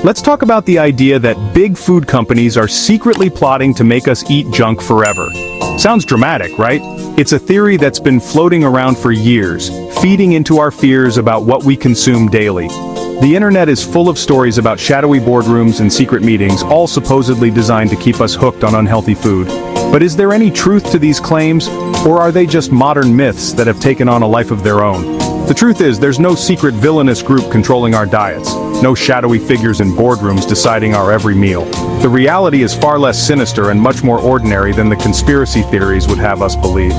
Let's talk about the idea that big food companies are secretly plotting to make us eat junk forever. Sounds dramatic, right? It's a theory that's been floating around for years, feeding into our fears about what we consume daily. The internet is full of stories about shadowy boardrooms and secret meetings, all supposedly designed to keep us hooked on unhealthy food. But is there any truth to these claims, or are they just modern myths that have taken on a life of their own? The truth is, there's no secret villainous group controlling our diets, no shadowy figures in boardrooms deciding our every meal. The reality is far less sinister and much more ordinary than the conspiracy theories would have us believe.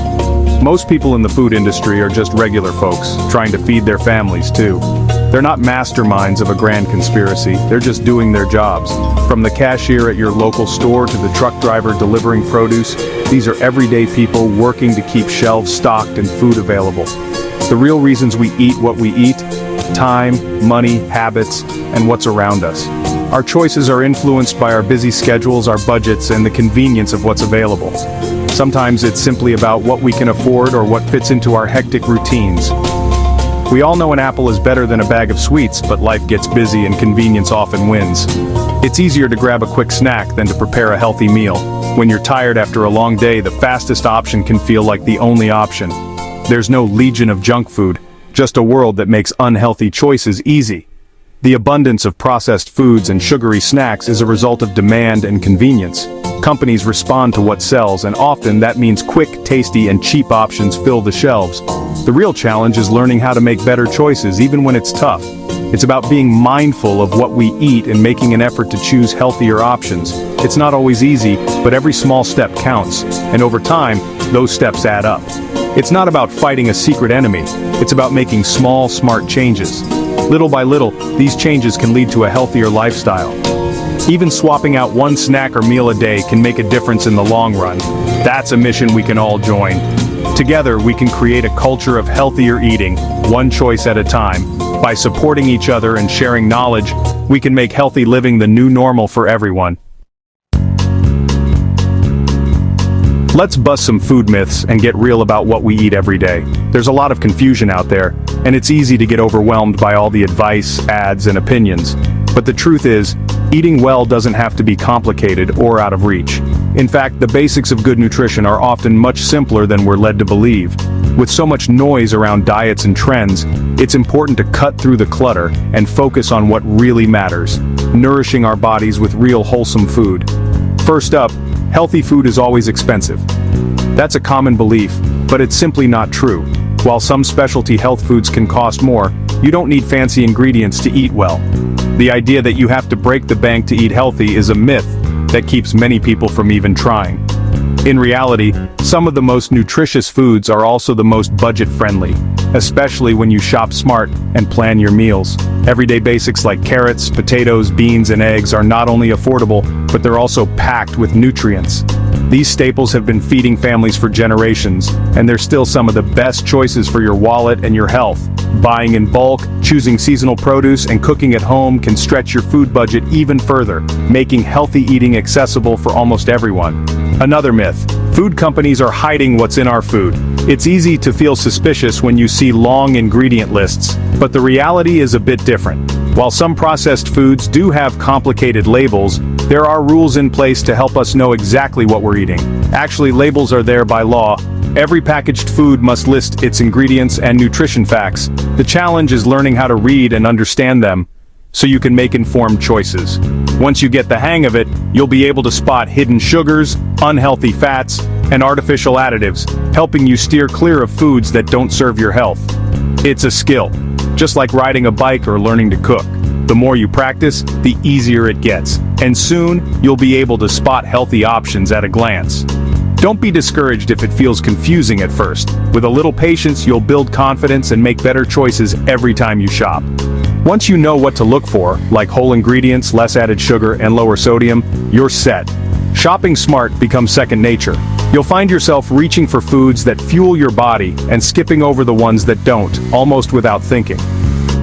Most people in the food industry are just regular folks, trying to feed their families too. They're not masterminds of a grand conspiracy, they're just doing their jobs. From the cashier at your local store to the truck driver delivering produce, these are everyday people working to keep shelves stocked and food available. The real reasons we eat what we eat: time, money, habits, and what's around us. Our choices are influenced by our busy schedules, our budgets, and the convenience of what's available. Sometimes it's simply about what we can afford or what fits into our hectic routines. We all know an apple is better than a bag of sweets, but life gets busy and convenience often wins. It's easier to grab a quick snack than to prepare a healthy meal. When you're tired after a long day, the fastest option can feel like the only option. There's no legion of junk food, just a world that makes unhealthy choices easy. The abundance of processed foods and sugary snacks is a result of demand and convenience. Companies respond to what sells, and often that means quick, tasty, and cheap options fill the shelves. The real challenge is learning how to make better choices even when it's tough. It's about being mindful of what we eat and making an effort to choose healthier options. It's not always easy, but every small step counts, and over time, those steps add up. It's not about fighting a secret enemy, it's about making small, smart changes. Little by little, these changes can lead to a healthier lifestyle. Even swapping out one snack or meal a day can make a difference in the long run. That's a mission we can all join. Together, we can create a culture of healthier eating, one choice at a time. By supporting each other and sharing knowledge, we can make healthy living the new normal for everyone. Let's bust some food myths and get real about what we eat every day. There's a lot of confusion out there, and it's easy to get overwhelmed by all the advice, ads, and opinions. But the truth is, eating well doesn't have to be complicated or out of reach. In fact, the basics of good nutrition are often much simpler than we're led to believe. With so much noise around diets and trends, it's important to cut through the clutter and focus on what really matters: nourishing our bodies with real wholesome food. First up, healthy food is always expensive. That's a common belief, but it's simply not true. While some specialty health foods can cost more, you don't need fancy ingredients to eat well. The idea that you have to break the bank to eat healthy is a myth that keeps many people from even trying. In reality, some of the most nutritious foods are also the most budget-friendly, especially when you shop smart and plan your meals. Everyday basics like carrots, potatoes, beans, and eggs are not only affordable, but they're also packed with nutrients. These staples have been feeding families for generations, and they're still some of the best choices for your wallet and your health. Buying in bulk, choosing seasonal produce, and cooking at home can stretch your food budget even further, making healthy eating accessible for almost everyone. Another myth: food companies are hiding what's in our food. It's easy to feel suspicious when you see long ingredient lists, but the reality is a bit different. While some processed foods do have complicated labels, there are rules in place to help us know exactly what we're eating. Actually, labels are there by law. Every packaged food must list its ingredients and nutrition facts. The challenge is learning how to read and understand them, so you can make informed choices. Once you get the hang of it, you'll be able to spot hidden sugars, unhealthy fats, and artificial additives, helping you steer clear of foods that don't serve your health. It's a skill, just like riding a bike or learning to cook. The more you practice, the easier it gets, and soon, you'll be able to spot healthy options at a glance. Don't be discouraged if it feels confusing at first. With a little patience, you'll build confidence and make better choices every time you shop. Once you know what to look for, like whole ingredients, less added sugar, and lower sodium, you're set. Shopping smart becomes second nature. You'll find yourself reaching for foods that fuel your body and skipping over the ones that don't, almost without thinking.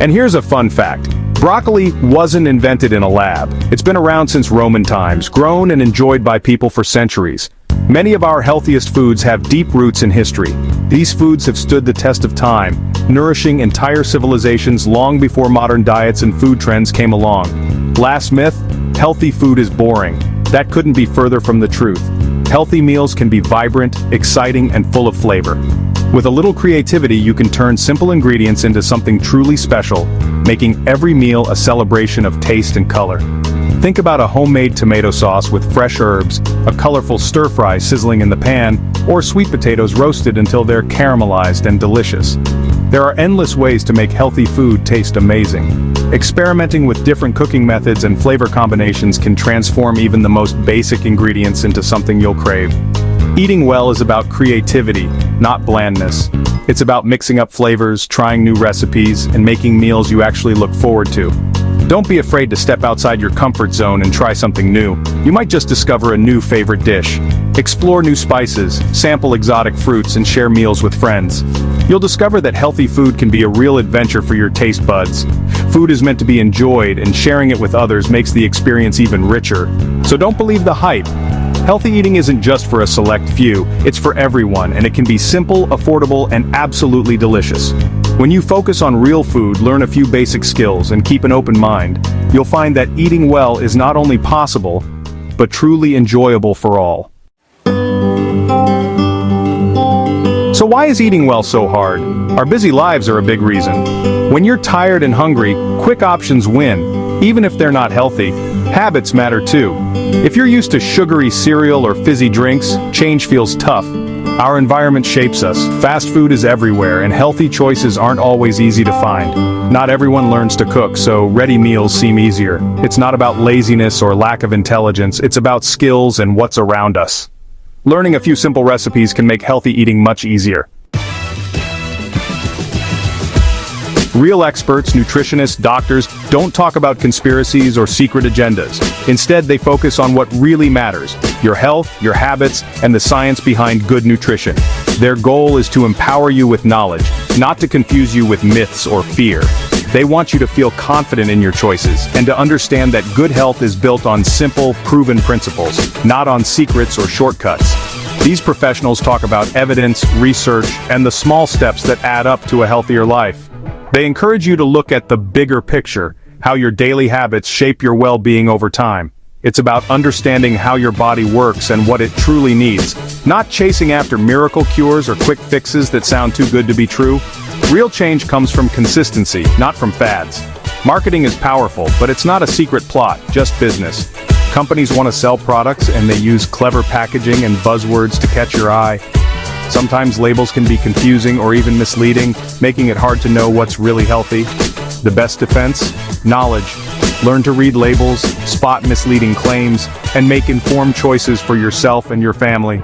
And here's a fun fact. Broccoli wasn't invented in a lab. It's been around since Roman times, grown and enjoyed by people for centuries. Many of our healthiest foods have deep roots in history. These foods have stood the test of time, nourishing entire civilizations long before modern diets and food trends came along. Last myth, healthy food is boring. That couldn't be further from the truth. Healthy meals can be vibrant, exciting, and full of flavor. With a little creativity, you can turn simple ingredients into something truly special, making every meal a celebration of taste and color. Think about a homemade tomato sauce with fresh herbs, a colorful stir-fry sizzling in the pan, or sweet potatoes roasted until they're caramelized and delicious. There are endless ways to make healthy food taste amazing. Experimenting with different cooking methods and flavor combinations can transform even the most basic ingredients into something you'll crave. Eating well is about creativity, not blandness. It's about mixing up flavors, trying new recipes, and making meals you actually look forward to. Don't be afraid to step outside your comfort zone and try something new. You might just discover a new favorite dish. Explore new spices, sample exotic fruits, and share meals with friends. You'll discover that healthy food can be a real adventure for your taste buds. Food is meant to be enjoyed, and sharing it with others makes the experience even richer. So don't believe the hype. Healthy eating isn't just for a select few, it's for everyone, and it can be simple, affordable, and absolutely delicious. When you focus on real food, learn a few basic skills, and keep an open mind, you'll find that eating well is not only possible, but truly enjoyable for all. So why is eating well so hard? Our busy lives are a big reason. When you're tired and hungry, quick options win, even if they're not healthy. Habits matter too. If you're used to sugary cereal or fizzy drinks, change feels tough. Our environment shapes us. Fast food is everywhere, and healthy choices aren't always easy to find. Not everyone learns to cook, so ready meals seem easier. It's not about laziness or lack of intelligence, it's about skills and what's around us. Learning a few simple recipes can make healthy eating much easier. Real experts, nutritionists, doctors, don't talk about conspiracies or secret agendas. Instead, they focus on what really matters: your health, your habits, and the science behind good nutrition. Their goal is to empower you with knowledge, not to confuse you with myths or fear. They want you to feel confident in your choices, and to understand that good health is built on simple, proven principles, not on secrets or shortcuts. These professionals talk about evidence, research, and the small steps that add up to a healthier life. They encourage you to look at the bigger picture, how your daily habits shape your well-being over time. It's about understanding how your body works and what it truly needs, not chasing after miracle cures or quick fixes that sound too good to be true. Real change comes from consistency, not from fads. Marketing is powerful, but it's not a secret plot, just business. Companies want to sell products, and they use clever packaging and buzzwords to catch your eye. Sometimes labels can be confusing or even misleading, making it hard to know what's really healthy. The best defense? Knowledge. Learn to read labels, spot misleading claims, and make informed choices for yourself and your family.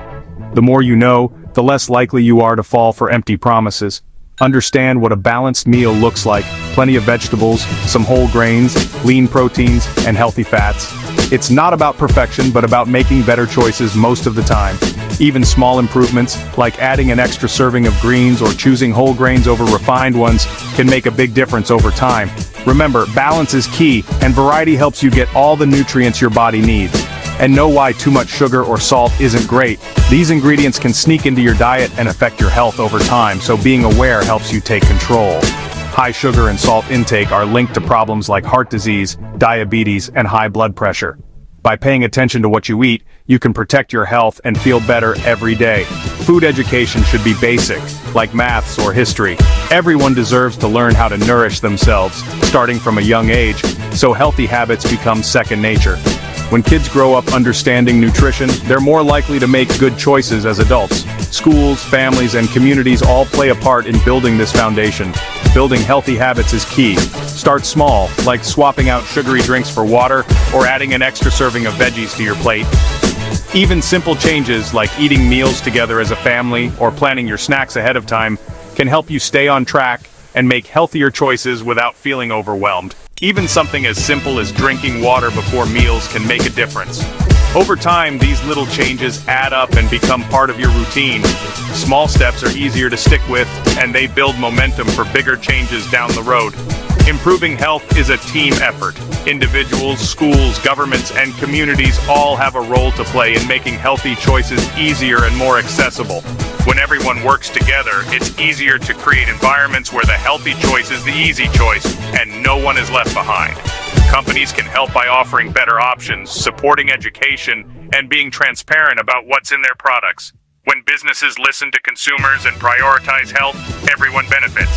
The more you know, the less likely you are to fall for empty promises. Understand what a balanced meal looks like: plenty of vegetables, some whole grains, lean proteins, and healthy fats. It's not about perfection, but about making better choices most of the time. Even small improvements, like adding an extra serving of greens or choosing whole grains over refined ones, can make a big difference over time. Remember, balance is key, and variety helps you get all the nutrients your body needs. And know why too much sugar or salt isn't great. These ingredients can sneak into your diet and affect your health over time, so being aware helps you take control. High sugar and salt intake are linked to problems like heart disease, diabetes, and high blood pressure. By paying attention to what you eat, you can protect your health and feel better every day. Food education should be basic, like maths or history. Everyone deserves to learn how to nourish themselves, starting from a young age, so healthy habits become second nature. When kids grow up understanding nutrition, they're more likely to make good choices as adults. Schools, families, and communities all play a part in building this foundation. Building healthy habits is key. Start small, like swapping out sugary drinks for water, or adding an extra serving of veggies to your plate. Even simple changes, like eating meals together as a family, or planning your snacks ahead of time, can help you stay on track and make healthier choices without feeling overwhelmed. Even something as simple as drinking water before meals can make a difference. Over time, these little changes add up and become part of your routine. Small steps are easier to stick with, and they build momentum for bigger changes down the road. Improving health is a team effort. Individuals, schools, governments, and communities all have a role to play in making healthy choices easier and more accessible. When everyone works together, it's easier to create environments where the healthy choice is the easy choice, and no one is left behind. Companies can help by offering better options, supporting education, and being transparent about what's in their products. When businesses listen to consumers and prioritize health, everyone benefits.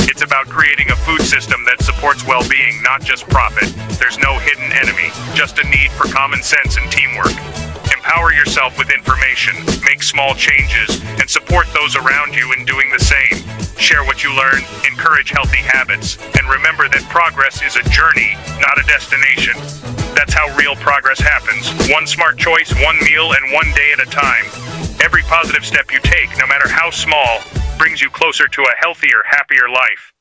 It's about creating a food system that supports well-being, not just profit. There's no hidden enemy, just a need for common sense and teamwork. Empower yourself with information, make small changes, and support those around you in doing the same. Share what you learn, encourage healthy habits, and remember that progress is a journey, not a destination. That's how real progress happens. One smart choice, one meal, and one day at a time. Every positive step you take, no matter how small, brings you closer to a healthier, happier life.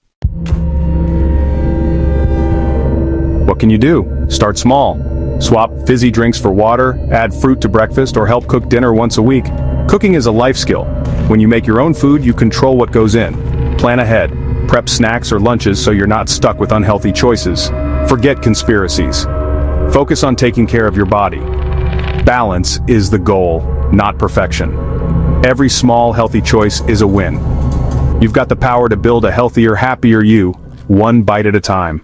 What can you do? Start small. Swap fizzy drinks for water, add fruit to breakfast, or help cook dinner once a week. Cooking is a life skill. When you make your own food, you control what goes in. Plan ahead. Prep snacks or lunches so you're not stuck with unhealthy choices. Forget conspiracies. Focus on taking care of your body. Balance is the goal, not perfection. Every small, healthy choice is a win. You've got the power to build a healthier, happier you, one bite at a time.